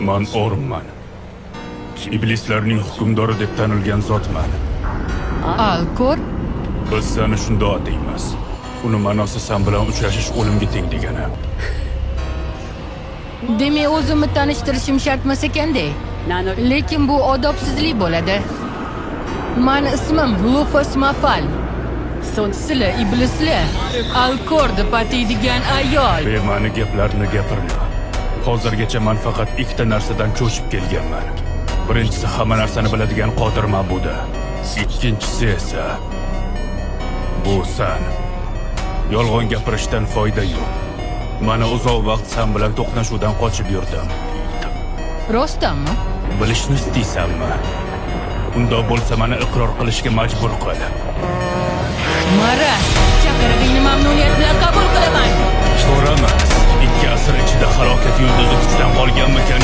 Man Ormman. Iblislarning hukmdori deb tanilgan zotman. Alkor? Biz seni shundoq deymiz. Uni ma'nosi sen bilan uchrashish o'limga teng degani. Demak, o'zimni tanishtirishim shart emas ekanda. Lekin bu odobsizlik bo'ladi. Mani ismim Lufus Mafal. Sizlar iblislar, Alkor deb ataydigan ayol. Bema'ni gaplarni gapirma. Hozirgacha men faqat ikkita narsadan cho'chib kelganman. Birinchisi hamma narsani biladigan Qodir Ma'buda. Ikkinchisi esa bu sen. Yolg'on gapirishdan foyda yo'q. Mana uzoq vaqt sen bilan to'qnashuvdan qochib yurdim. Rostdanmi? Bilishni istaysanmi? Unda bo'lsa meni iqror qilishga majbur qil. Mara, chaqirig'ingni mamnuniyat bilan qabul qilaman. So'ramas. 2 asr ichida halokat yulduzi kuchdan qolganmikan